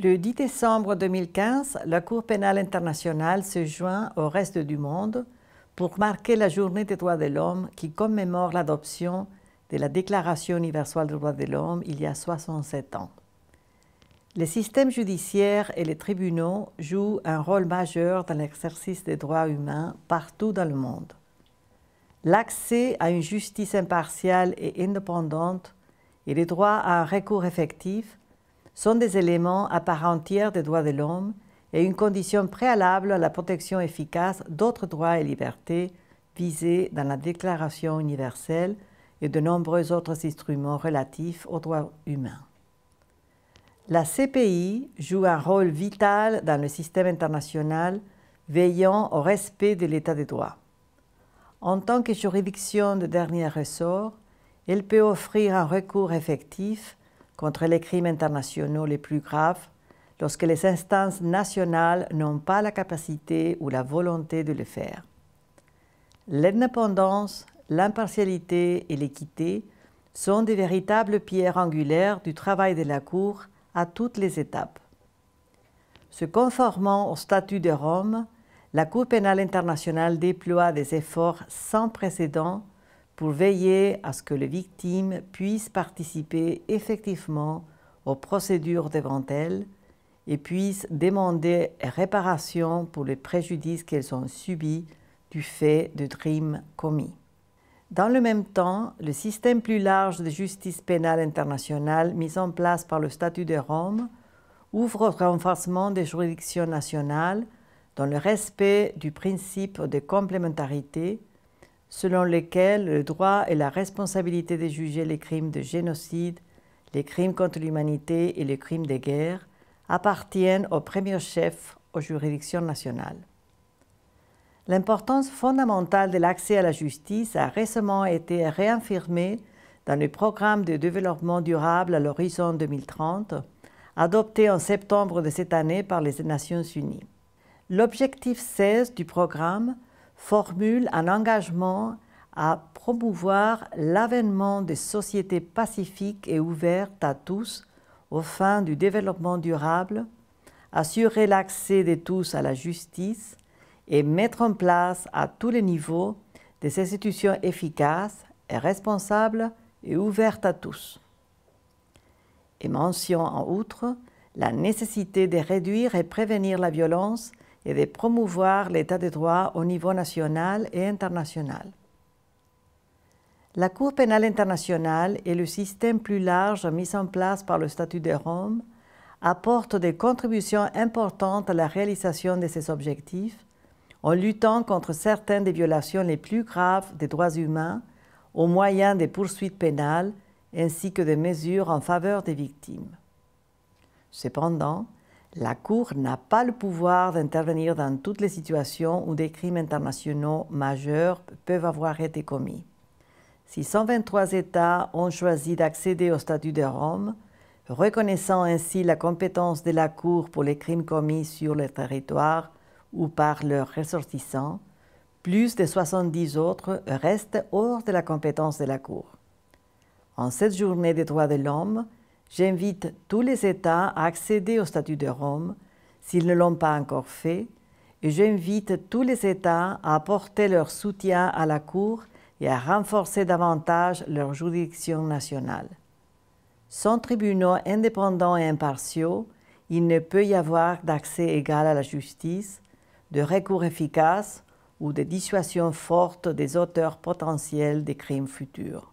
Le 10 décembre 2015, la Cour pénale internationale se joint au reste du monde pour marquer la Journée des droits de l'homme qui commémore l'adoption de la Déclaration universelle des droits de l'homme il y a 67 ans. Les systèmes judiciaires et les tribunaux jouent un rôle majeur dans l'exercice des droits humains partout dans le monde. L'accès à une justice impartiale et indépendante et le droit à un recours effectif sont des éléments à part entière des droits de l'homme et une condition préalable à la protection efficace d'autres droits et libertés visés dans la Déclaration universelle et de nombreux autres instruments relatifs aux droits humains. La CPI joue un rôle vital dans le système international, veillant au respect de l'état de droit. En tant que juridiction de dernier ressort, elle peut offrir un recours effectif contre les crimes internationaux les plus graves lorsque les instances nationales n'ont pas la capacité ou la volonté de le faire. L'indépendance, l'impartialité et l'équité sont des véritables pierres angulaires du travail de la Cour à toutes les étapes. Se conformant au statut de Rome, la Cour pénale internationale déploie des efforts sans précédent pour veiller à ce que les victimes puissent participer effectivement aux procédures devant elles et puissent demander réparation pour les préjudices qu'elles ont subis du fait de crimes commis. Dans le même temps, le système plus large de justice pénale internationale mis en place par le statut de Rome ouvre au renforcement des juridictions nationales dans le respect du principe de complémentarité selon lequel le droit et la responsabilité de juger les crimes de génocide, les crimes contre l'humanité et les crimes de guerre appartiennent au premier chef aux juridictions nationales. L'importance fondamentale de l'accès à la justice a récemment été réaffirmée dans le programme de développement durable à l'horizon 2030, adopté en septembre de cette année par les Nations Unies. L'objectif 16 du programme formule un engagement à promouvoir l'avènement de sociétés pacifiques et ouvertes à tous aux fins du développement durable, assurer l'accès de tous à la justice et mettre en place à tous les niveaux des institutions efficaces et responsables et ouvertes à tous. Et mentionne en outre la nécessité de réduire et prévenir la violence et de promouvoir l'état de droit au niveau national et international. La Cour pénale internationale et le système plus large mis en place par le statut de Rome apportent des contributions importantes à la réalisation de ces objectifs en luttant contre certaines des violations les plus graves des droits humains au moyen des poursuites pénales ainsi que des mesures en faveur des victimes. Cependant, la Cour n'a pas le pouvoir d'intervenir dans toutes les situations où des crimes internationaux majeurs peuvent avoir été commis. Si 123 États ont choisi d'accéder au statut de Rome, reconnaissant ainsi la compétence de la Cour pour les crimes commis sur le territoire ou par leurs ressortissants, plus de 70 autres restent hors de la compétence de la Cour. En cette journée des droits de l'homme, j'invite tous les États à accéder au statut de Rome s'ils ne l'ont pas encore fait et j'invite tous les États à apporter leur soutien à la Cour et à renforcer davantage leur juridiction nationale. Sans tribunaux indépendants et impartiaux, il ne peut y avoir d'accès égal à la justice, de recours efficaces ou de dissuasion forte des auteurs potentiels des crimes futurs.